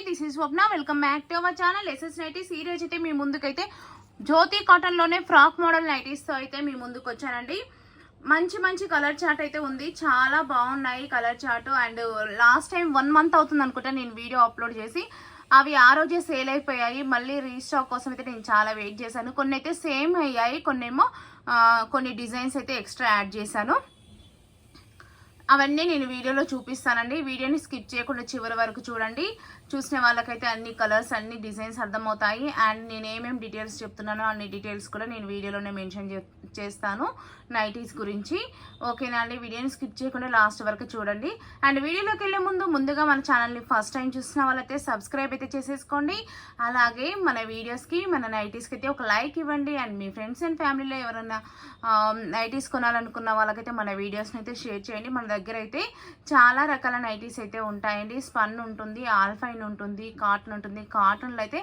This is Swapna. Welcome back to our channel SS nighties. ఈ రోజు అయితే మీ ముందుకైతే జ్యోతి కాటన్ లోనే ఫ్రాక్ మోడల్ నైటీస్ తో అయితే మీ ముందుకు వచ్చానండి. మంచి మంచి కలర్ చార్ట్ అయితే ఉంది, చాలా బాగున్నాయి colour chart. And last time 1 month అవుతుంది అనుకుంటా నేను వీడియో అప్లోడ్ చేసి, అవి ఆ రోజే సేల్ అయిపోయాయి. మళ్ళీ రీస్టాక్ కోసం అయితే నేను చాలా వెయిట్ చేశాను. కొన్ని అయితే సేమ్ అయ్యాయి, కొన్ని డిజైన్స్ అయితే ఎక్స్ట్రా యాడ్ చేశాను. అవన్నీ నేను వీడియోలో చూపిస్తానండి. వీడియోని స్కిప్ చేయకుండా చివరి వరకు చూడండి. చూసిన వాళ్ళకైతే అన్ని కలర్స్ అన్ని డిజైన్స్ అర్థమవుతాయి. అండ్ నేను ఏమేమి డీటెయిల్స్ చెప్తున్నానో అన్ని డీటెయిల్స్ కూడా నేను వీడియోలోనే మెన్షన్ చేస్తాను నైటీస్ గురించి. ఓకేనా అండి, వీడియోని స్కిప్ చేయకుండా లాస్ట్ వరకు చూడండి. అండ్ వీడియోలోకి వెళ్ళే ముందుగా మన ఛానల్ని ఫస్ట్ టైం చూసిన వాళ్ళైతే సబ్స్క్రైబ్ అయితే చేసేసుకోండి. అలాగే మన వీడియోస్కి మన నైటీస్కి అయితే ఒక లైక్ ఇవ్వండి. అండ్ మీ ఫ్రెండ్స్ అండ్ ఫ్యామిలీలో ఎవరైనా నైటీస్ కొనాలనుకున్న వాళ్ళకైతే మన వీడియోస్ని అయితే షేర్ చేయండి. మన దగ్గర అయితే చాలా రకాల నైటీస్ అయితే ఉంటాయండి. స్పన్ ఉంటుంది, ఆల్ఫైన్ ఉంటుంది, కాటన్ ఉంటుంది. కాటన్లో అయితే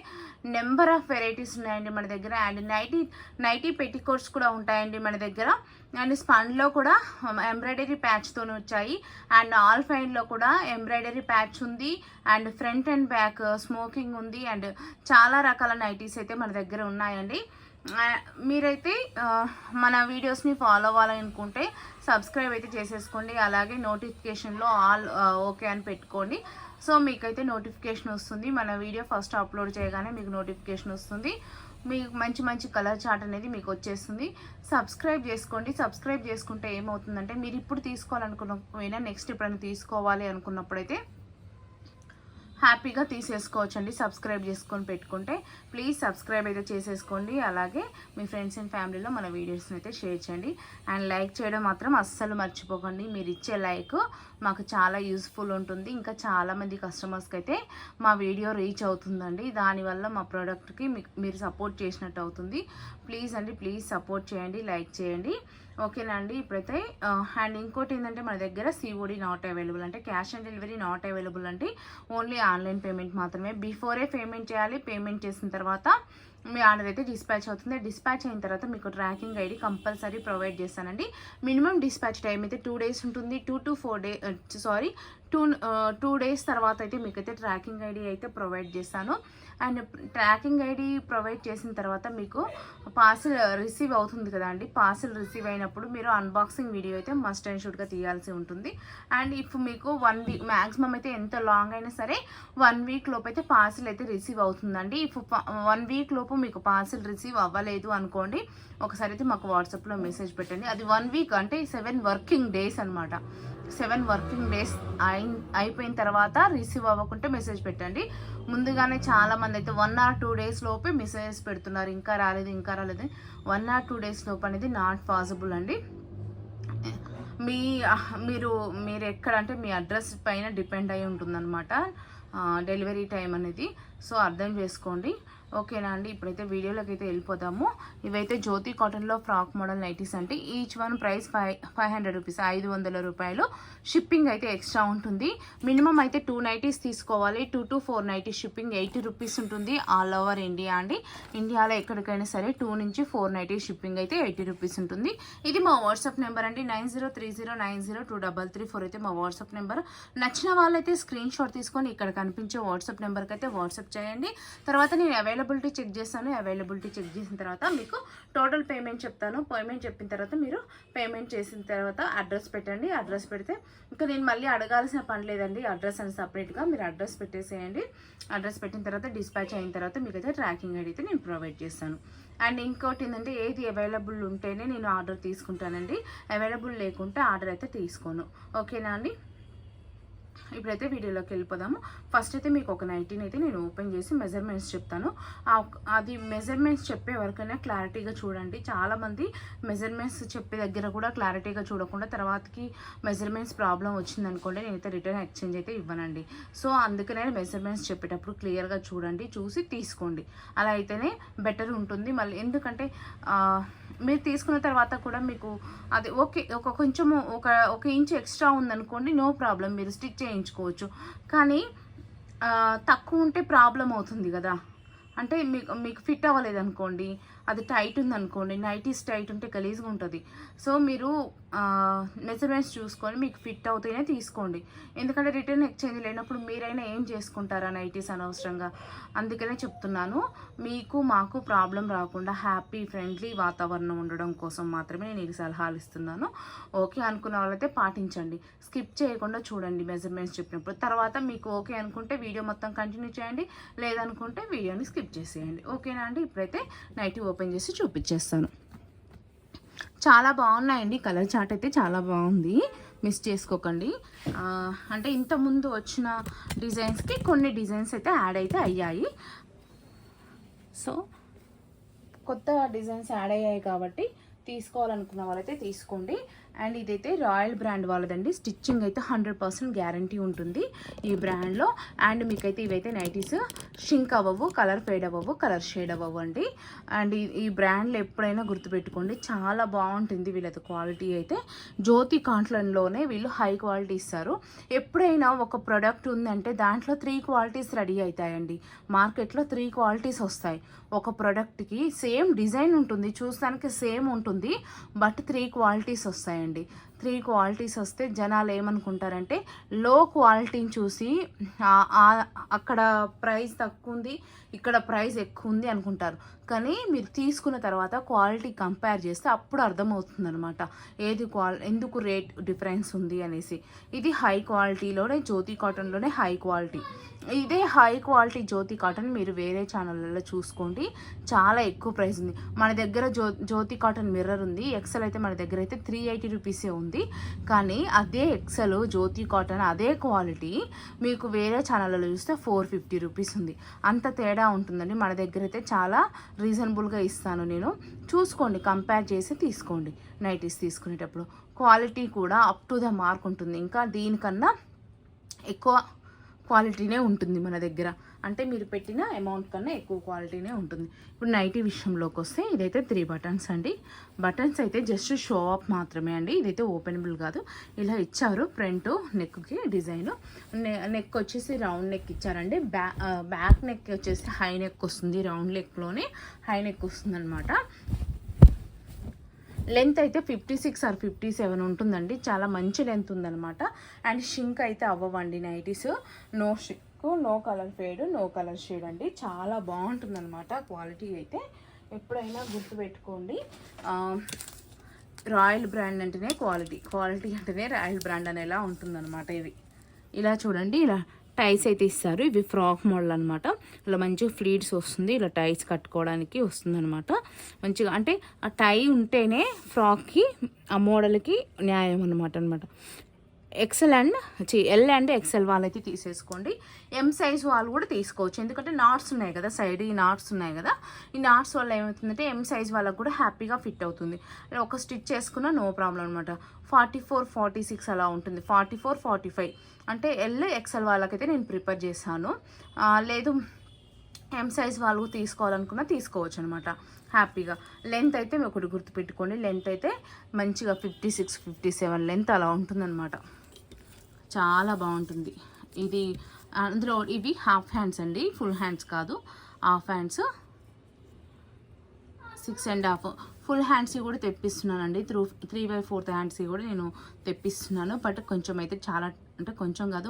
నెంబర్ ఆఫ్ వెరైటీస్ ఉన్నాయండి మన దగ్గర. అండ్ నైటీ పెట్టికోట్స్ కూడా ఉంటాయండి మన దగ్గర. అండ్ స్పన్లో కూడా ఎంబ్రాయిడరీ ప్యాచ్తో వచ్చాయి. అండ్ ఆల్ఫైన్లో కూడా ఎంబ్రాయిడరీ ప్యాచ్ ఉంది. And front and back smoking ఉంది. అండ్ చాలా రకాల నైటీస్ అయితే మన దగ్గర ఉన్నాయండి. మీరైతే మన వీడియోస్ని ఫాలో అవ్వాలనుకుంటే సబ్స్క్రైబ్ అయితే చేసేసుకోండి. అలాగే నోటిఫికేషన్లో ఆల్ ఓకే అని పెట్టుకోండి. సో మీకైతే నోటిఫికేషన్ వస్తుంది. మన వీడియో ఫస్ట్ అప్లోడ్ చేయగానే మీకు నోటిఫికేషన్ వస్తుంది. మీకు మంచి మంచి కలర్ చార్ట్ అనేది మీకు వచ్చేస్తుంది. సబ్స్క్రైబ్ చేసుకోండి. సబ్స్క్రైబ్ చేసుకుంటే ఏమవుతుందంటే, మీరు ఇప్పుడు తీసుకోవాలనుకున్న నెక్స్ట్ ఎప్పుడైనా తీసుకోవాలి అనుకున్నప్పుడైతే హ్యాపీగా తీసేసుకోవచ్చండి. సబ్స్క్రైబ్ చేసుకొని పెట్టుకుంటే ప్లీజ్ సబ్స్క్రైబ్ అయితే చేసేసుకోండి. అలాగే మీ ఫ్రెండ్స్ అండ్ ఫ్యామిలీలో మన వీడియోస్ని అయితే షేర్ చేయండి. అండ్ లైక్ చేయడం మాత్రం అస్సలు మర్చిపోకండి. మీరు ఇచ్చే లైక్ మాకు చాలా యూస్ఫుల్ ఉంటుంది. ఇంకా చాలామంది కస్టమర్స్కి అయితే మా వీడియో రీచ్ అవుతుందండి. దానివల్ల మా ప్రోడక్ట్కి మీరు సపోర్ట్ చేసినట్టు అవుతుంది. ప్లీజ్ అండి, ప్లీజ్ సపోర్ట్ చేయండి, లైక్ చేయండి. ఓకేనా అండి. ఇప్పుడైతే అండ్ ఇంకోటి ఏంటంటే, మన దగ్గర సిఓడి నాట్ అవైలబుల్, అంటే cash on delivery not available అండి. ఓన్లీ ఆన్లైన్ పేమెంట్ మాత్రమే. బిఫోరే పేమెంట్ చేయాలి. పేమెంట్ చేసిన తర్వాత మీ ఆర్డర్ అయితే డిస్పాచ్ అవుతుంది. డిస్పాచ్ అయిన తర్వాత మీకు ట్రాకింగ్ ఐడి కంపల్సరీ ప్రొవైడ్ చేస్తానండి. మినిమం డిస్పాచ్ టైం అయితే 2 days ఉంటుంది. 2 days తర్వాత అయితే మీకైతే ట్రాకింగ్ ఐడి అయితే ప్రొవైడ్ చేస్తాను. అండ్ ట్రాకింగ్ ఐడి ప్రొవైడ్ చేసిన తర్వాత మీకు పార్సిల్ రిసీవ్ అవుతుంది కదా అండి. పార్సిల్ రిసీవ్ అయినప్పుడు మీరు అన్బాక్సింగ్ వీడియో అయితే మస్ట్ అండ్ షుడ్గా తీయాల్సి ఉంటుంది. అండ్ ఇఫ్ మీకు 1 week మ్యాక్సిమం అయితే ఎంత లాంగ్ అయినా సరే 1 week లోపు అయితే పార్సిల్ అయితే రిసీవ్ అవుతుందండి. ఇఫ్ 1 week లోపు మీకు పార్సిల్ రిసీవ్ అవ్వలేదు అనుకోండి, ఒకసారి అయితే మాకు వాట్సాప్లో మెసేజ్ పెట్టండి. అది 1 week అంటే 7 working days అనమాట. 7 working days అయిపోయిన తర్వాత రిసీవ్ అవ్వకుంటే మెసేజ్ పెట్టండి. ముందుగానే చాలామంది అయితే 1 or 2 days లోపే మెసేజెస్ పెడుతున్నారు, ఇంకా రాలేదు 1 or 2 days లోపు అనేది నాట్ పాసిబుల్ అండి. మీరు ఎక్కడ అంటే మీ అడ్రస్ పైన డిపెండ్ అయి ఉంటుందన్నమాట డెలివరీ టైం అనేది. సో అర్థం చేసుకోండి. ఓకేనా అండి. ఇప్పుడైతే వీడియోలోకి అయితే వెళ్ళిపోదాము. ఇవైతే జ్యోతి కాటన్లో ఫ్రాక్ మోడల్ నైటీస్ అంటే ఈచ్ వన్ ప్రైస్ 500 రూపీస్, 500 రూపాయలు. షిప్పింగ్ అయితే ఎక్స్ట్రా ఉంటుంది. మినిమం అయితే 2 నైటీస్ తీసుకోవాలి. 2 to 4 నైటీస్ షిప్పింగ్ 80 రూపీస్ ఉంటుంది. ఆల్ ఓవర్ ఇండియా అండి. ఇండియాలో ఎక్కడికైనా సరే 2 నుంచి 4 నైటీస్ షిప్పింగ్ అయితే 80 రూపీస్ ఉంటుంది. ఇది మా వాట్సాప్ నెంబర్ అండి. 9030902334 అయితే మా వాట్సాప్ నెంబర్. నచ్చిన వాళ్ళైతే స్క్రీన్ షాట్ తీసుకొని ఇక్కడ కనిపించే వాట్సాప్ నెంబర్కి అయితే వాట్సాప్ చేయండి. తర్వాత నేను అవైలబిలిటీ చెక్ చేస్తాను. అవైలబిలిటీ చెక్ చేసిన తర్వాత మీకు టోటల్ పేమెంట్ చెప్తాను. పేమెంట్ చెప్పిన తర్వాత మీరు పేమెంట్ చేసిన తర్వాత అడ్రస్ పెట్టండి. అడ్రస్ పెడితే ఇంకా నేను మళ్ళీ అడగాల్సిన పని లేదండి. అడ్రస్ అని సపరేట్గా మీరు అడ్రస్ పెట్టేసేయండి. అడ్రస్ పెట్టిన తర్వాత డిస్పాచ్ అయిన తర్వాత మీకైతే ట్రాకింగ్ ఐడి అయితే నేను ప్రొవైడ్ చేస్తాను. అండ్ ఇంకోటి ఏంటంటే, ఏది అవైలబుల్ ఉంటేనే నేను ఆర్డర్ తీసుకుంటానండి. అవైలబుల్ లేకుంటే ఆర్డర్ అయితే తీసుకోను. ఓకేనా అండి. ఇప్పుడైతే వీడియోలోకి వెళ్ళిపోదాము. ఫస్ట్ అయితే మీకు ఒక నైటీని అయితే నేను ఓపెన్ చేసి మెజర్మెంట్స్ చెప్తాను. అది మెజర్మెంట్స్ చెప్పే వరకైనా క్లారిటీగా చూడండి. చాలామంది మెజర్మెంట్స్ చెప్పే దగ్గర కూడా క్లారిటీగా చూడకుండా తర్వాతకి మెజర్మెంట్స్ ప్రాబ్లం వచ్చిందనుకోండి, నేనైతే రిటర్న్ ఎక్స్చేంజ్ అయితే ఇవ్వనండి. సో అందుకనే మెజర్మెంట్స్ చెప్పేటప్పుడు క్లియర్గా చూడండి, చూసి తీసుకోండి. అలా అయితేనే బెటర్ ఉంటుంది. మళ్ళీ ఎందుకంటే మీరు తీసుకున్న తర్వాత కూడా మీకు అది ఓకే కొంచెము ఒక ఇంచ్ ఎక్స్ట్రా ఉందనుకోండి, నో ప్రాబ్లం, మీరు స్టిచ్ చేయించుకోవచ్చు. కానీ తక్కువ ఉంటే ప్రాబ్లం అవుతుంది కదా. అంటే మీకు ఫిట్ అవ్వలేదనుకోండి, అది టైట్ ఉందనుకోండి, నైటీస్ టైట్ ఉంటే గలీజ్గా ఉంటుంది. సో మీరు మెజర్మెంట్స్ చూసుకొని మీకు ఫిట్ అవుతేనే తీసుకోండి. ఎందుకంటే రిటర్న్ ఎక్స్చేంజ్ లేనప్పుడు మీరైనా ఏం చేసుకుంటారా నైటీస్ అనవసరంగా. అందుకనే చెప్తున్నాను, మీకు మాకు ప్రాబ్లం రాకుండా హ్యాపీ ఫ్రెండ్లీ వాతావరణం ఉండడం కోసం మాత్రమే నేను ఈ సలహాలు ఇస్తున్నాను. ఓకే అనుకున్న వాళ్ళైతే పాటించండి, స్కిప్ చేయకుండా చూడండి మెజర్మెంట్స్ చెప్పినప్పుడు. తర్వాత మీకు ఓకే అనుకుంటే వీడియో మొత్తం కంటిన్యూ చేయండి, లేదనుకుంటే వీడియోని స్కిప్ చేసేయండి. ఓకేనా అండి? ఇప్పుడైతే నైటీ ఓపెన్ చేసి చూపించేస్తాను. చాలా బాగున్నాయండి, కలర్ చార్ట్ అయితే చాలా బాగుంది, మిస్ చేసుకోకండి. అంటే ఇంతకుముందు వచ్చిన డిజైన్స్కి కొన్ని డిజైన్స్ అయితే యాడ్ అయితే అయ్యాయి. సో కొత్త డిజైన్స్ యాడ్ అయ్యాయి కాబట్టి తీసుకోవాలనుకున్న వాళ్ళైతే తీసుకోండి. అండ్ ఇదైతే రాయల్ బ్రాండ్ వాళ్ళదండి. స్టిచ్చింగ్ అయితే 100% గ్యారంటీ ఉంటుంది ఈ బ్రాండ్లో. అండ్ మీకైతే ఇవైతే నైటీస్ షింక్ అవ్వవు, కలర్ ఫేడ్ అవ్వవు, కలర్ షేడ్ అవ్వవు అండి. అండ్ ఈ బ్రాండ్లో ఎప్పుడైనా గుర్తుపెట్టుకోండి, చాలా బాగుంటుంది వీళ్ళది క్వాలిటీ అయితే. జ్యోతి కాటన్లోనే వీళ్ళు హై క్వాలిటీ ఇస్తారు. ఎప్పుడైనా ఒక ప్రోడక్ట్ ఉందంటే దాంట్లో 3 క్వాలిటీస్ రెడీ అవుతాయండి. మార్కెట్లో 3 క్వాలిటీస్ వస్తాయి ఒక ప్రోడక్ట్కి. సేమ్ డిజైన్ ఉంటుంది, చూస్తానికి సేమ్ ఉంటుంది, బట్ 3 క్వాలిటీస్ వస్తాయండి. 3 క్వాలిటీస్ వస్తే జనాలు ఏమనుకుంటారంటే లో క్వాలిటీని చూసి అక్కడ ప్రైస్ తక్కువ ఉంది, ఇక్కడ ప్రైస్ ఎక్కువ ఉంది అనుకుంటారు. కానీ మీరు తీసుకున్న తర్వాత క్వాలిటీ కంపేర్ చేస్తే అప్పుడు అర్థమవుతుంది అనమాట ఏది ఎందుకు రేట్ డిఫరెన్స్ ఉంది అనేసి. ఇది హై క్వాలిటీలోనే జ్యోతి కాటన్లోనే హై క్వాలిటీ. ఇదే హై క్వాలిటీ జ్యోతి కాటన్ మీరు వేరే ఛానళ్ళలో చూసుకోండి, చాలా ఎక్కువ ప్రైస్ ఉంది. మన దగ్గర జ్యోతి కాటన్ మిర్రర్ ఉంది, ఎక్సెల్ అయితే మన దగ్గర అయితే 380 రూపీసే ఉంది. కానీ అదే ఎక్సెల్ జ్యోతి కాటన్ అదే క్వాలిటీ మీకు వేరే ఛానళ్ళలో చూస్తే 450 రూపీస్ ఉంది. అంత తేడా ఉంటుందండి. మన దగ్గర అయితే చాలా రీజనబుల్గా ఇస్తాను నేను, చూసుకోండి, కంపేర్ చేసి తీసుకోండి. నైటీస్ తీసుకునేటప్పుడు క్వాలిటీ కూడా అప్ టు ద మార్క్ ఉంటుంది, ఇంకా దీనికన్నా ఎక్కువ క్వాలిటీనే ఉంటుంది మన దగ్గర. అంటే మీరు పెట్టిన అమౌంట్ కన్నా ఎక్కువ క్వాలిటీనే ఉంటుంది. ఇప్పుడు నైటీ విషయంలోకి వస్తే ఇదైతే 3 బటన్స్ అండి. బటన్స్ అయితే జస్ట్ షో ఆఫ్ మాత్రమే అండి, ఇదైతే ఓపెనబుల్ కాదు. ఇలా ఇచ్చారు ఫ్రంట్ నెక్కి డిజైన్. నెక్ వచ్చేసి రౌండ్ నెక్ ఇచ్చారండి. బ్యాక్ నెక్ వచ్చేసి హై నెక్ వస్తుంది, రౌండ్ నెక్లోనే హై నెక్ వస్తుంది అనమాట. లెంత్ అయితే 56 or 57 ఉంటుందండి, చాలా మంచి లెంత్ ఉందన్నమాట. అండ్ షింక్ అయితే అవ్వవండి nighties, no shrink, no colour fade, no colour shade అండి. చాలా బాగుంటుందన్నమాట క్వాలిటీ అయితే. ఎప్పుడైనా గుర్తుపెట్టుకోండి, రాయల్ బ్రాండ్ అంటేనే క్వాలిటీ అంటేనే రాయల్ బ్రాండ్ అనేలా ఉంటుందన్నమాట. ఇది ఇలా చూడండి, ఇలా టైస్ అయితే ఇస్తారు. ఇవి ఫ్రాక్ మోడల్ అనమాట. ఇలా మంచిగా ఫ్లీట్స్ వస్తుంది, ఇలా టైస్ కట్టుకోవడానికి వస్తుంది అనమాట మంచిగా. అంటే ఆ టై ఉంటేనే ఫ్రాక్కి ఆ మోడల్కి న్యాయం అనమాట. XL and L and XL వాళ్ళైతే తీసేసుకోండి. ఎం సైజ్ వాళ్ళు కూడా తీసుకోవచ్చు, ఎందుకంటే నాట్స్ ఉన్నాయి కదా సైడ్, ఈ నాట్స్ ఉన్నాయి కదా, ఈ నాట్స్ వల్ల ఏమవుతుందంటే ఎం సైజ్ వాళ్ళకు కూడా హ్యాపీగా ఫిట్ అవుతుంది. ఒక స్టిచ్ చేసుకున్నా నో ప్రాబ్లం అనమాట. 44, 46 అలా ఉంటుంది, 44, 45 అంటే ఎల్ ఎక్సెల్ వాళ్ళకైతే నేను ప్రిపేర్ చేశాను. లేదు ఎం సైజ్ వాళ్ళు తీసుకోవాలనుకున్నా తీసుకోవచ్చు అనమాట హ్యాపీగా. లెంత్ అయితే ఒకటి గుర్తుపెట్టుకోండి, లెంత్ అయితే మంచిగా 56, 57 లెంత్ అలా ఉంటుందన్నమాట. చాలా బాగుంటుంది ఇది. అందులో ఇవి హాఫ్ హ్యాండ్స్ అండి, ఫుల్ హ్యాండ్స్ కాదు, హాఫ్ హ్యాండ్స్. 6.5 ఫుల్ హ్యాండ్స్ కూడా తెప్పిస్తున్నానండి. 3/4 హ్యాండ్స్ కూడా నేను తెప్పిస్తున్నాను. బట్ కొంచెం అయితే చాలా, అంటే కొంచెం కాదు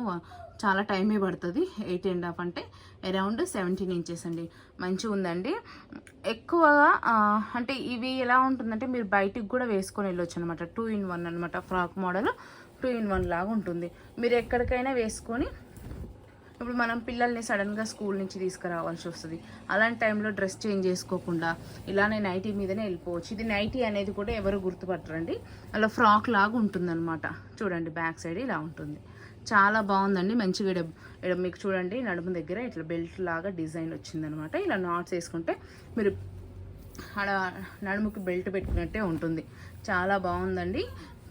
చాలా టైమే పడుతుంది. 8.5 అంటే అరౌండ్ 17 ఇంచెస్ అండి. మంచిగా ఉందండి. ఎక్కువగా అంటే ఇవి ఎలా ఉంటుందంటే మీరు బయటికి కూడా వేసుకొని వెళ్ళొచ్చు అనమాట. 2 in 1 అనమాట. ఫ్రాక్ మోడల్ 2 in 1 లాగా ఉంటుంది. మీరు ఎక్కడికైనా వేసుకొని, ఇప్పుడు మనం పిల్లల్ని సడన్గా స్కూల్ నుంచి తీసుకురావాల్సి వస్తుంది, అలాంటి టైంలో డ్రెస్ చేంజ్ చేసుకోకుండా ఇలానే నైటీ మీదనే వెళ్ళిపోవచ్చు. ఇది నైటీ అనేది కూడా ఎవరు గుర్తుపట్టరండి, అలా ఫ్రాక్ లాగా ఉంటుందన్నమాట. చూడండి బ్యాక్ సైడ్ ఇలా ఉంటుంది, చాలా బాగుందండి. మంచిగా మీకు చూడండి నడుము దగ్గర ఇట్లా బెల్ట్ లాగా డిజైన్ వచ్చిందనమాట. ఇలా నాట్స్ వేసుకుంటే మీరు అక్కడ నడుముకి బెల్ట్ పెట్టుకున్నట్టే ఉంటుంది. చాలా బాగుందండి.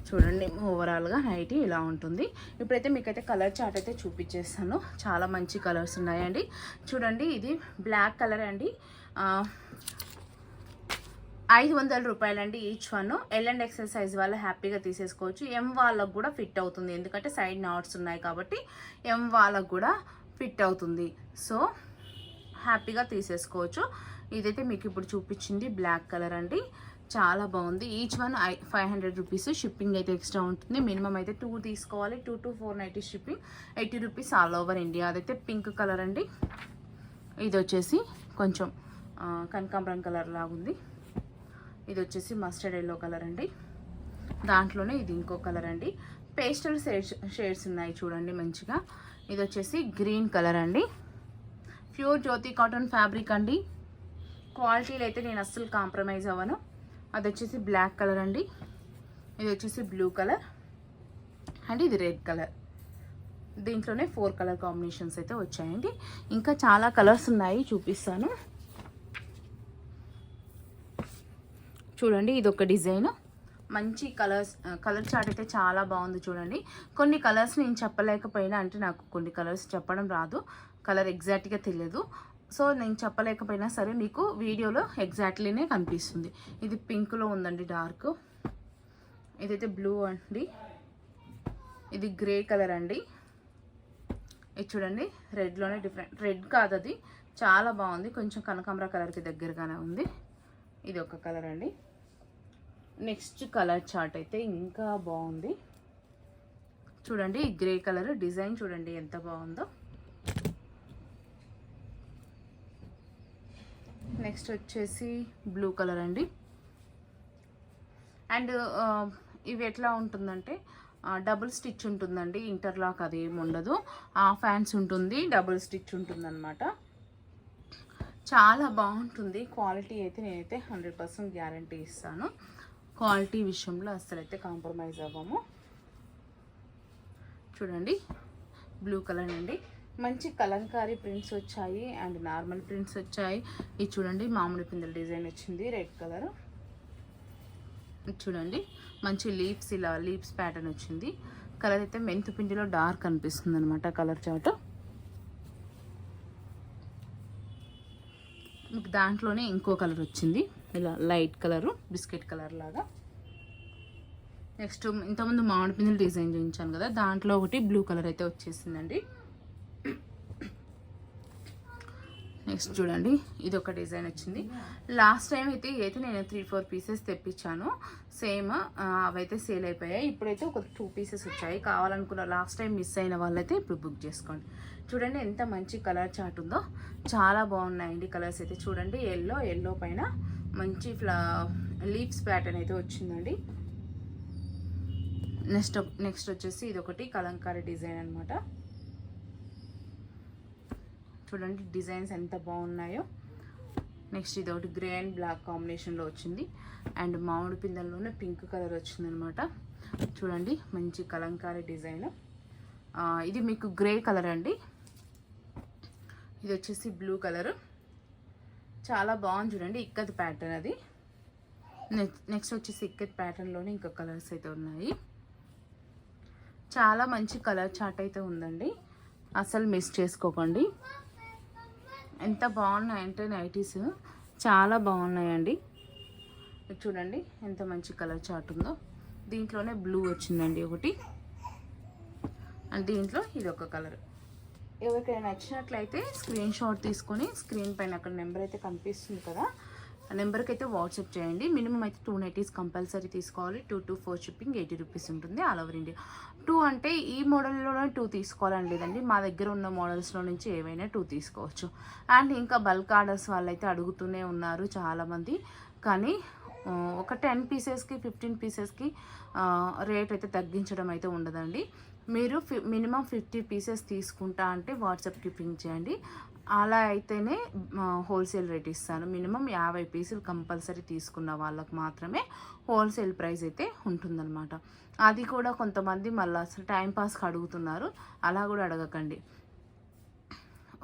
చూడండి ఓవరాల్గా నైటీ ఇలా ఉంటుంది. ఇప్పుడైతే మీకైతే కలర్ చార్ట్ అయితే చూపించేస్తాను. చాలా మంచి కలర్స్ ఉన్నాయండి. చూడండి ఇది బ్లాక్ కలర్ అండి, 500 రూపాయలండి each one. L and XL size వాళ్ళు హ్యాపీగా తీసేసుకోవచ్చు. ఎం వాళ్ళకు కూడా ఫిట్ అవుతుంది, ఎందుకంటే సైడ్ నాట్స్ ఉన్నాయి కాబట్టి ఎం వాళ్ళకు కూడా ఫిట్ అవుతుంది. సో హ్యాపీగా తీసేసుకోవచ్చు. ఇదైతే మీకు ఇప్పుడు చూపించింది బ్లాక్ కలర్ అండి, చాలా బాగుంది. Each one 500 rupees. షిప్పింగ్ అయితే ఎక్స్ట్రా ఉంటుంది. మినిమం అయితే 2 తీసుకోవాలి. 2 to 490 shipping, 80 rupees all over India. అదైతే పింక్ కలర్ అండి. ఇది వచ్చేసి కొంచెం కనకాంబరం కలర్ లాగుంది. ఇది వచ్చేసి మస్టర్డ్ ఎల్లో కలర్ అండి. దాంట్లోనే ఇది ఇంకో కలర్ అండి. పేస్టల్ షేడ్స్ ఉన్నాయి చూడండి మంచిగా. ఇది వచ్చేసి గ్రీన్ కలర్ అండి. ప్యూర్ జ్యోతి కాటన్ ఫ్యాబ్రిక్ అండి. క్వాలిటీలో అయితే నేను అస్సలు కాంప్రమైజ్ అవ్వను. అది వచ్చేసి బ్లాక్ కలర్ అండి. ఇది వచ్చేసి బ్లూ కలర్ అండ్ ఇది రెడ్ కలర్. దీంట్లోనే 4 కలర్ కాంబినేషన్స్ అయితే వచ్చాయండి. ఇంకా చాలా కలర్స్ ఉన్నాయి, చూపిస్తాను చూడండి. ఇది ఒక డిజైన్, మంచి కలర్ చార్ట్ అయితే చాలా బాగుంది చూడండి. కొన్ని కలర్స్ నేను చెప్పలేకపోయినా, అంటే నాకు కొన్ని కలర్స్ చెప్పడం రాదు, కలర్ ఎగ్జాక్ట్గా తెలియదు. సో నేను చెప్పలేకపోయినా సరే మీకు వీడియోలో ఎగ్జాక్ట్లీనే కనిపిస్తుంది. ఇది పింక్లో ఉందండి డార్క్. ఇదైతే బ్లూ అండి. ఇది గ్రే కలర్ అండి. ఇది చూడండి రెడ్లోనే డిఫరెంట్, రెడ్ కాదు అది, చాలా బాగుంది. కొంచెం కనకాంబర కలర్కి దగ్గరగానే ఉంది. ఇది ఒక కలర్ అండి. నెక్స్ట్ కలర్ చార్ట్ అయితే ఇంకా బాగుంది చూడండి. గ్రే కలర్ డిజైన్ చూడండి ఎంత బాగుందో. నెక్స్ట్ వచ్చేసి బ్లూ కలర్ అండి. అండ్ ఇవి ఎట్లా ఉంటుందంటే డబుల్ స్టిచ్ ఉంటుందండి, ఇంటర్లాక్ అది ఏమి ఉండదు. హాఫ్ హ్యాండ్స్ ఉంటుంది, డబుల్ స్టిచ్ ఉంటుందన్నమాట. చాలా బాగుంటుంది. క్వాలిటీ అయితే నేనైతే 100% గ్యారంటీ ఇస్తాను. క్వాలిటీ విషయంలో అస్సలు అయితే కాంప్రమైజ్ అవ్వము. చూడండి బ్లూ కలర్ అండి. మంచి కలంకారీ ప్రింట్స్ వచ్చాయి అండ్ నార్మల్ ప్రింట్స్ వచ్చాయి. ఇది చూడండి మామిడి పిందెల డిజైన్ వచ్చింది, రెడ్ కలర్. చూడండి మంచి లీవ్స్, ఇలా లీవ్స్ ప్యాటర్న్ వచ్చింది. కలర్ అయితే మెంతు పిండిలో డార్క్ అనిపిస్తుంది అనమాట కలర్ చార్ట్. మీకు దాంట్లోనే ఇంకో కలర్ వచ్చింది, ఇలా లైట్ కలరు, బిస్కెట్ కలర్ లాగా. నెక్స్ట్ ఇంతకుముందు మామిడి పిందెల డిజైన్ చూపించాను కదా, దాంట్లో ఒకటి బ్లూ కలర్ అయితే వచ్చేసిందండి. నెక్స్ట్ చూడండి ఇది ఒక డిజైన్ వచ్చింది. లాస్ట్ టైం అయితే నేను 3-4 పీసెస్ తెప్పించాను సేమ్, అవైతే సేల్ అయిపోయాయి. ఇప్పుడైతే ఒక 2 పీసెస్ వచ్చాయి. కావాలనుకున్న లాస్ట్ టైం మిస్ అయిన వాళ్ళైతే ఇప్పుడు బుక్ చేసుకోండి. చూడండి ఎంత మంచి కలర్ చార్ట్ ఉందో, చాలా బాగున్నాయండి కలర్స్ అయితే. చూడండి ఎల్లో పైన మంచి లీవ్స్ ప్యాటర్న్ అయితే వచ్చిందండి. నెక్స్ట్ వచ్చేసి ఇది ఒకటి కలంకారీ డిజైన్ అనమాట. చూడండి డిజైన్స్ ఎంత బాగున్నాయో. నెక్స్ట్ ఇది ఒకటి గ్రే అండ్ బ్లాక్ కాంబినేషన్లో వచ్చింది. అండ్ మామిడి పిందెల్లోనే పింక్ కలర్ వచ్చిందనమాట. చూడండి మంచి కలంకారీ డిజైన్. ఇది మీకు గ్రే కలర్ అండి. ఇది వచ్చేసి బ్లూ కలర్, చాలా బాగుంది చూడండి. ఇక్కత్ ప్యాటర్న్ అది. నెక్స్ట్ వచ్చేసి ఇక్కత్ ప్యాటర్న్లోనే ఇంకా కలర్స్ అయితే ఉన్నాయి. చాలా మంచి కలర్ చార్ట్ అయితే ఉందండి, అసలు మిస్ చేసుకోకండి. ఎంత బాగున్నాయంటే నైటీస్ చాలా బాగున్నాయండి. చూడండి ఎంత మంచి కలర్ చార్ట్ ఉందో. దీంట్లోనే బ్లూ వచ్చిందండి ఒకటి, అండ్ దీంట్లో ఇది ఒక కలర్. ఎవరికైనా నచ్చినట్లయితే స్క్రీన్ షాట్ తీసుకొని స్క్రీన్ పైన అక్కడ నెంబర్ అయితే కనిపిస్తుంది కదా, ఆ నెంబర్కి అయితే వాట్సాప్ చేయండి. మినిమం అయితే 2 నైటీస్ కంపల్సరీ తీసుకోవాలి. 2 to 4 షిప్పింగ్, 80 రూపీస్ ఉంటుంది ఆల్ ఓవర్ ఇండియా. 2 అంటే ఈ మోడల్లోనే 2 తీసుకోవాలని లేదండి, మా దగ్గర ఉన్న మోడల్స్లో నుంచి ఏవైనా 2 తీసుకోవచ్చు. అండ్ ఇంకా బల్క్ ఆర్డర్స్ వాళ్ళైతే అడుగుతూనే ఉన్నారు చాలామంది, కానీ ఒక 10 పీసెస్కి 15 పీసెస్కి రేట్ అయితే తగ్గించడం అయితే ఉండదండి. మీరు మినిమం 50 పీసెస్ తీసుకుంటా అంటే వాట్సాప్కి పింక్ చేయండి, అలా అయితేనే హోల్సేల్ రేట్ ఇస్తాను. మినిమం 50 పీసులు కంపల్సరీ తీసుకున్న వాళ్ళకి మాత్రమే హోల్సేల్ ప్రైస్ అయితే ఉంటుందన్నమాట. అది కూడా కొంతమంది మళ్ళీ అసలు టైంపాస్కి అడుగుతున్నారు, అలా కూడా అడగకండి,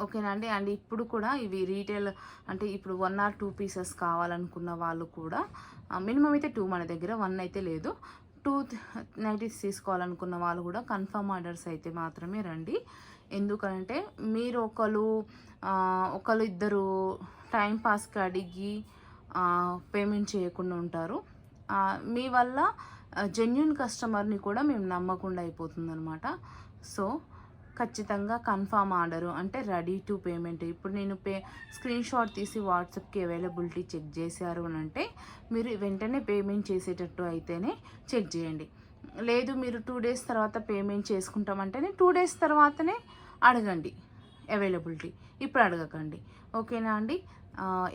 ఓకేనా అండి. అండ్ ఇప్పుడు కూడా ఇవి రీటైల్ అంటే ఇప్పుడు 1 or 2 పీసెస్ కావాలనుకున్న వాళ్ళు కూడా మినిమం అయితే 2 మన దగ్గర, 1 అయితే లేదు. 2 నైటీస్ తీసుకోవాలనుకున్న వాళ్ళు కూడా కన్ఫర్మ్ ఆర్డర్స్ అయితే మాత్రమే రండి. ఎందుకంటే మీరు ఒకళ్ళు ఇద్దరు టైంపాస్కి అడిగి పేమెంట్ చేయకుండా ఉంటారు. మీ వల్ల జెన్యూన్ కస్టమర్ని కూడా మేము నమ్మకుండా అయిపోతుంది అనమాట. సో ఖచ్చితంగా కన్ఫర్మ్ ఆర్డరు అంటే రెడీ టు పేమెంట్. ఇప్పుడు నేను స్క్రీన్ షాట్ తీసి వాట్సాప్కి అవైలబిలిటీ చెక్ చేశారు అని అంటే మీరు వెంటనే పేమెంట్ చేసేటట్టు అయితేనే చెక్ చేయండి. లేదు మీరు 2 డేస్ తర్వాత పేమెంట్ చేసుకుంటామంటేనే 2 డేస్ తర్వాతనే అడగండి అవైలబిలిటీ, ఇప్పుడు అడగకండి. ఓకేనా అండి?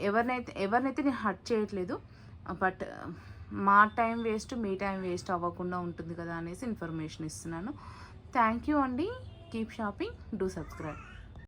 ఎవరినైతే నేను హర్ట్ చేయట్లేదు, బట్ మా టైం వేస్ట్ మీ టైం వేస్ట్ అవ్వకుండా ఉంటుంది కదా అనేసి ఇన్ఫర్మేషన్ ఇస్తున్నాను. థ్యాంక్ యూ అండి. Keep shopping, do subscribe.